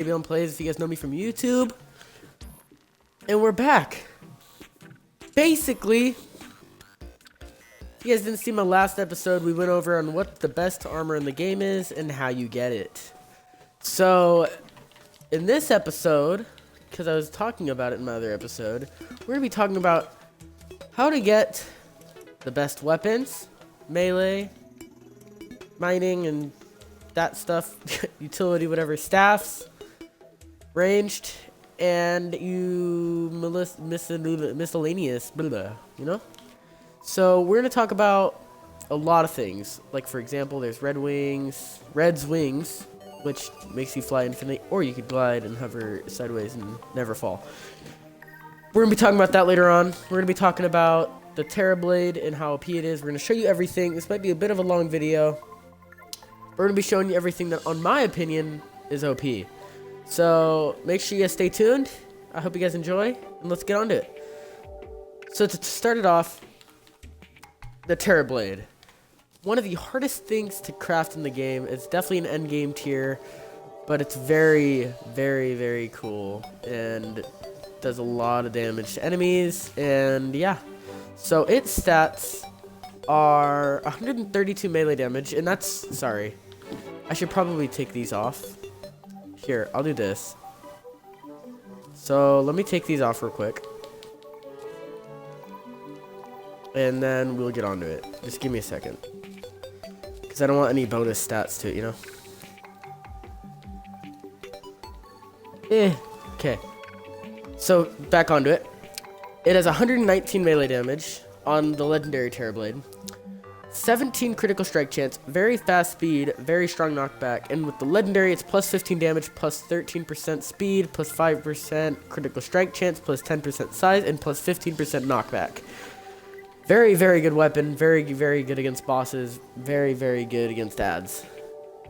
On Plays, if you guys know me from YouTube. And we're back. Basically, if you guys didn't see my last episode, we went over on what the best armor in the game is and how you get it. So, in this episode, because I was talking about it in my other episode, we're going to be talking about how to get the best weapons, melee, mining, and that stuff, utility, whatever, staffs, ranged, and miscellaneous, blah, blah, you know? So we're going to talk about a lot of things. Like, for example, there's Red's wings, which makes you fly infinitely, or you could glide and hover sideways and never fall. We're going to be talking about that later on. We're going to be talking about the Terrablade and how OP it is. We're going to show you everything. This might be a bit of a long video. We're going to be showing you everything that, on my opinion, is OP. So, make sure you guys stay tuned. I hope you guys enjoy, and let's get on to it. So, to start it off, the Terrablade. One of the hardest things to craft in the game. It's definitely an endgame tier, but it's very, very, very cool, and does a lot of damage to enemies, and yeah. So, its stats are 132 melee damage, and that's, sorry, I should probably take these off. Here, I'll do this. So, let me take these off real quick. And then we'll get onto it. Just give me a second. Because I don't want any bonus stats to it, you know? Okay. So, back onto it. It has 119 melee damage on the legendary Terrablade. 17 critical strike chance, very fast speed, very strong knockback, and with the legendary it's plus 15 damage, plus 13% speed, plus 5% critical strike chance, plus 10% size, and plus 15% knockback. Very, very good weapon, very, very good against bosses, very, very good against ads,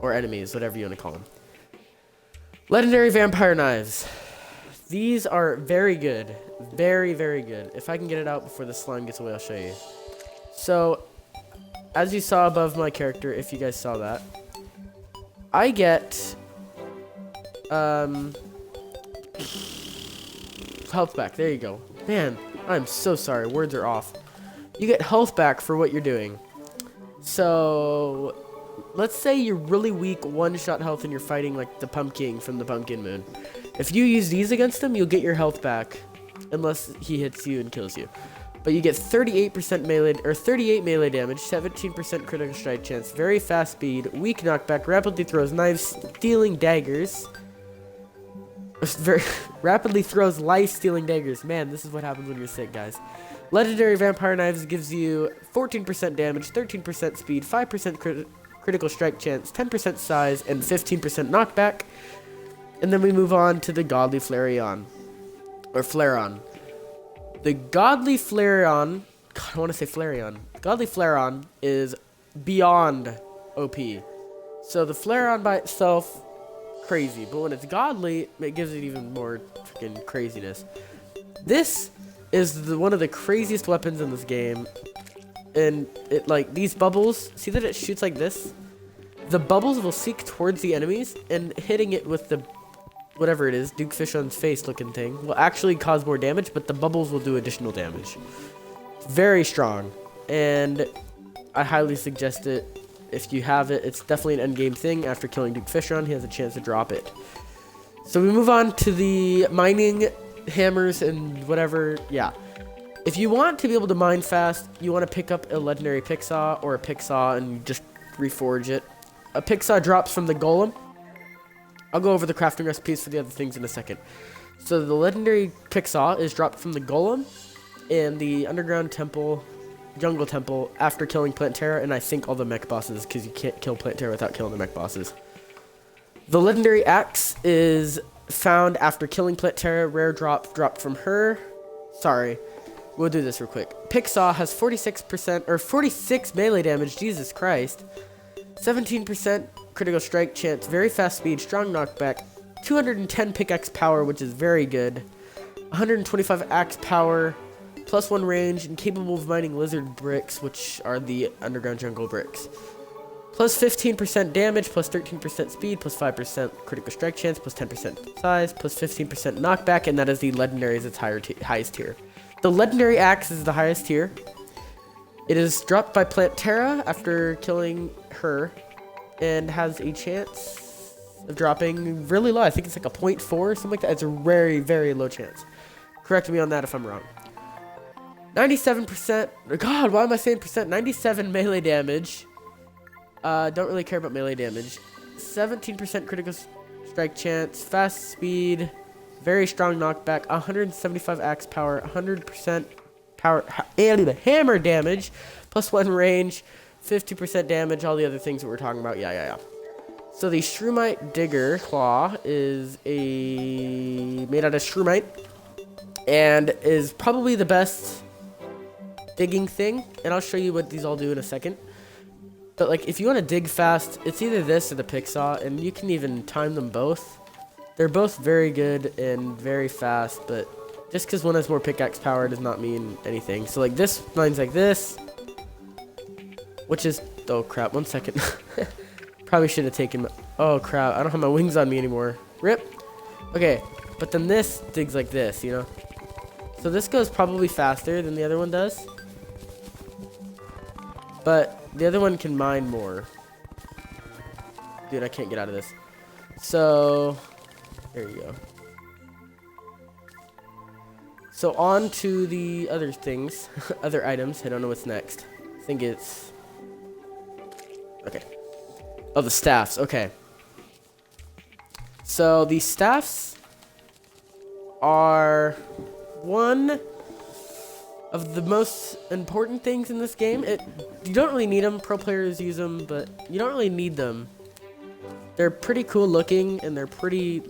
or enemies, whatever you want to call them. Legendary vampire knives. These are very good, very, very good. If I can get it out before the slime gets away, I'll show you. So, as you saw above my character, if you guys saw that, I get health back. There you go. Man, I'm so sorry. Words are off. You get health back for what you're doing. So, let's say you're really weak, one-shot health, and you're fighting like the pumpkin from the Pumpkin Moon. If you use these against him, you'll get your health back, unless he hits you and kills you. But you get 38% melee, or 38 melee damage, 17% critical strike chance, very fast speed, weak knockback, rapidly throws knives, stealing daggers. Rapidly throws life-stealing daggers. Man, this is what happens when you're sick, guys. Legendary vampire knives gives you 14% damage, 13% speed, 5% critical strike chance, 10% size, and 15% knockback. And then we move on to the Godly Flareon, or Flareon. The Godly Flareon, God, I want to say Flareon. Godly Flareon is beyond OP. So the Flareon by itself, crazy. But when it's godly, it gives it even more freaking craziness. This is one of the craziest weapons in this game. And it, like, these bubbles, see that it shoots like this? The bubbles will seek towards the enemies, and hitting it with the whatever it is, Duke Fishon's face looking thing, will actually cause more damage, but the bubbles will do additional damage. Very strong, and I highly suggest it. If you have it, it's definitely an endgame thing. After killing Duke Fishon, he has a chance to drop it. So we move on to the mining hammers and whatever, yeah. If you want to be able to mine fast, you want to pick up a legendary pick saw or a pick saw and just reforge it. A pick saw drops from the golem. I'll go over the crafting recipes for the other things in a second. So the legendary pick saw is dropped from the golem in the underground temple, jungle temple, after killing Plant Terra, and I think all the mech bosses, because you can't kill Plant Terra without killing the mech bosses. The legendary axe is found after killing Plant Terra, rare drop dropped from her. Sorry, we'll do this real quick. Pick saw has 46% or 46 melee damage, Jesus Christ. 17% critical strike chance, very fast speed, strong knockback, 210 pickaxe power, which is very good, 125 axe power, +1 range, and capable of mining lizard bricks, which are the underground jungle bricks. Plus 15% damage, plus 13% speed, plus 5% critical strike chance, plus 10% size, plus 15% knockback, and that is the legendary as its highest tier. The legendary axe is the highest tier. It is dropped by Plant Terra after killing her, and has a chance of dropping really low. I think it's like a 0.4 or something like that. It's a very, very low chance. Correct me on that if I'm wrong. 97%. God, why am I saying percent? 97 melee damage. Don't really care about melee damage. 17% critical strike chance, fast speed, very strong knockback, 175 axe power, 100% power, hammer damage, plus 1 range, 50% damage, all the other things that we're talking about. Yeah. So the Shroomite Digger Claw is made out of Shroomite, and is probably the best digging thing. And I'll show you what these all do in a second. But like, if you want to dig fast, it's either this or the pick saw, and you can even time them both. They're both very good and very fast, but just because one has more pickaxe power does not mean anything. So like this, mine's like this, which is, oh crap, 1 second. Probably should have taken oh crap, I don't have my wings on me anymore. Rip. Okay, but then this digs like this, you know? So this goes probably faster than the other one does. But the other one can mine more. Dude, I can't get out of this. So, there you go. So on to the other things, other items. I don't know what's next. I think it's, okay. Oh, the staffs, okay. So the staffs are one of the most important things in this game. You don't really need them. Pro players use them, but you don't really need them. They're pretty cool looking, and they're pretty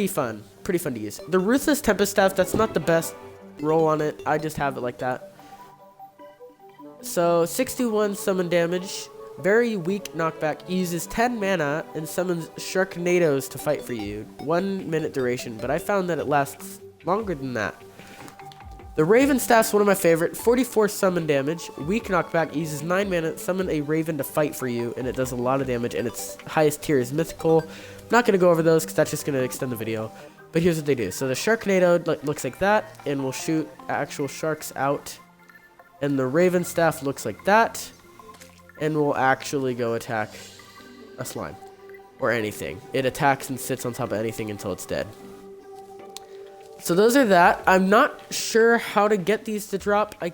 fun. Pretty fun to use. The Ruthless Tempest Staff, that's not the best roll on it. I just have it like that. So 61 summon damage. Very weak knockback. Uses 10 mana and summons Sharknadoes to fight for you. 1 minute duration, but I found that it lasts longer than that. The Raven Staff's one of my favorite. 44 summon damage. Weak knockback. Uses 9 mana. Summon a Raven to fight for you, and it does a lot of damage, and its highest tier is Mythical. I'm not going to go over those because that's just going to extend the video. But here's what they do. So the Sharknado looks like that, and will shoot actual sharks out. And the Raven Staff looks like that, and will actually go attack a slime. Or anything. It attacks and sits on top of anything until it's dead. So those are that. I'm not sure how to get these to drop. I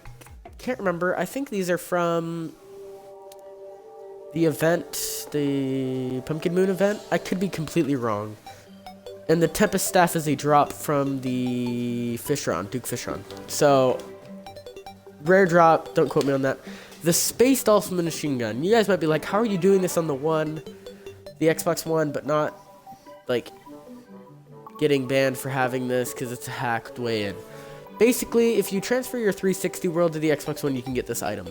can't remember. I think these are from the event, the Pumpkin Moon event. I could be completely wrong. And the Tempest Staff is a drop from the Fishron, Duke Fishron. So, rare drop. Don't quote me on that. The Space Dolphin Machine Gun. You guys might be like, how are you doing this on the Xbox One, but not, like, getting banned for having this because it's a hacked way in. Basically, if you transfer your 360 world to the Xbox One, you can get this item.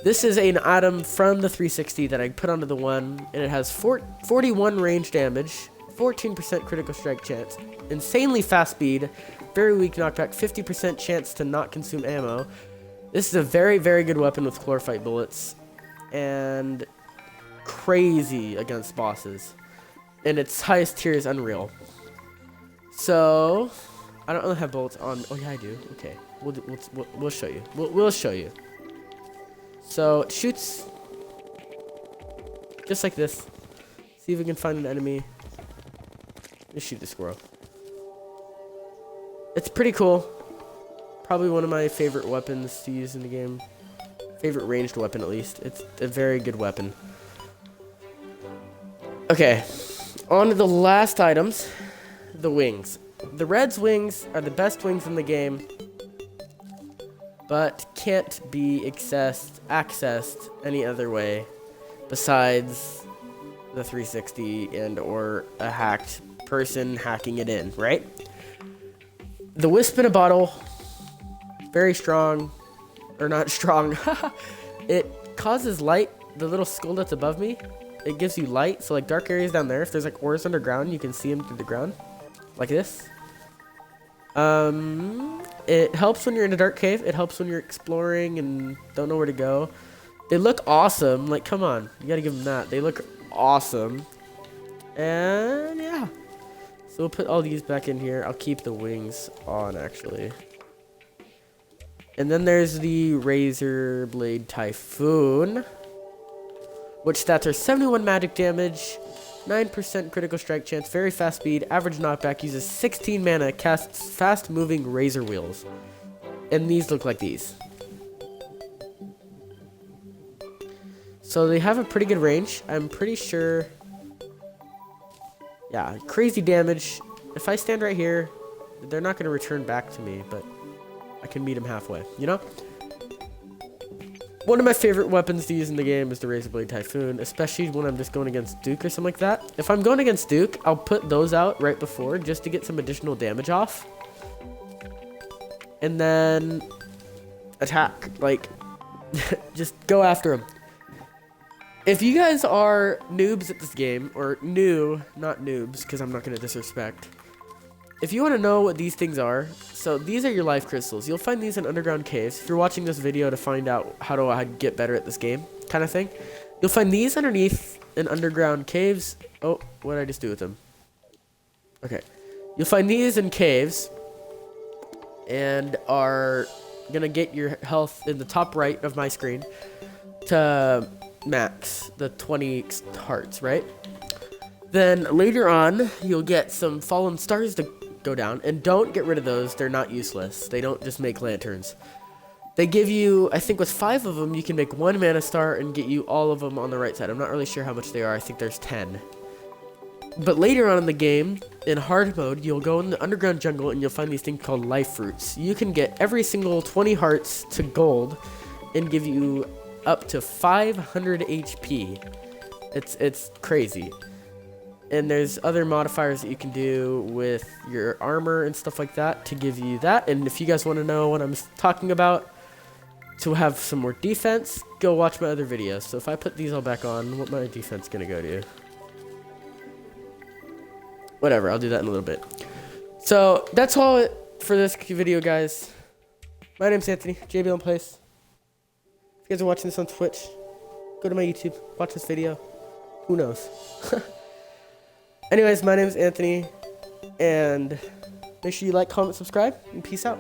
This is an item from the 360 that I put onto the One, and it has 41 range damage, 14% critical strike chance, insanely fast speed, very weak knockback, 50% chance to not consume ammo. This is a very, very good weapon with chlorophyte bullets, and crazy against bosses. And its highest tier is Unreal. So, I don't really have bullets on. Oh yeah, I do. Okay, we'll show you. We'll show you. So it shoots just like this. See if we can find an enemy. Just shoot the squirrel. It's pretty cool. Probably one of my favorite weapons to use in the game. Favorite ranged weapon, at least. It's a very good weapon. Okay, on to the last items. The wings. The Red's wings are the best wings in the game, but can't be accessed any other way besides the 360 and or a hacked person hacking it in, right? The Wisp in a Bottle, very strong, or not strong. It causes light. The little skull that's above me, it gives you light. So like dark areas down there, if there's like ores underground, you can see them through the ground. Like this. It helps when you're in a dark cave. It helps when you're exploring and don't know where to go. They look awesome. Like, come on. You gotta give them that. They look awesome. And yeah. So we'll put all these back in here. I'll keep the wings on, actually. And then there's the Razor Blade Typhoon, which stats are 71 magic damage, 9% critical strike chance, very fast speed, average knockback, uses 16 mana, casts fast moving razor wheels. And these look like these. So they have a pretty good range. I'm pretty sure. Yeah, crazy damage. If I stand right here, they're not going to return back to me, but I can meet them halfway, you know? One of my favorite weapons to use in the game is the Razor Blade Typhoon, especially when I'm just going against Duke or something like that. If I'm going against Duke, I'll put those out right before just to get some additional damage off. And then attack. Like, just go after him. If you guys are noobs at this game, or new, not noobs, because I'm not going to disrespect. If you want to know what these things are, so these are your life crystals. You'll find these in underground caves. If you're watching this video to find out how do I get better at this game, kind of thing, you'll find these underneath in underground caves. Oh, what did I just do with them? Okay. You'll find these in caves and are going to get your health in the top right of my screen to max the 20 hearts, right? Then later on, you'll get some fallen stars to go down, and don't get rid of those. They're not useless. They don't just make lanterns. They give you, I think with 5 of them, you can make 1 mana star and get you all of them on the right side. I'm not really sure how much they are. I think there's 10. But later on in the game, in hard mode, you'll go in the underground jungle and you'll find these things called life fruits. You can get every single 20 hearts to gold and give you up to 500 HP. It's crazy. And there's other modifiers that you can do with your armor and stuff like that to give you that. And if you guys want to know what I'm talking about to have some more defense, go watch my other videos. So if I put these all back on, what my defense going to go to? Whatever, I'll do that in a little bit. So that's all for this video, guys. My name's Anthony, JBL Place. If you guys are watching this on Twitch, go to my YouTube, watch this video. Who knows? Anyways, my name is Anthony, and make sure you like, comment, subscribe, and peace out.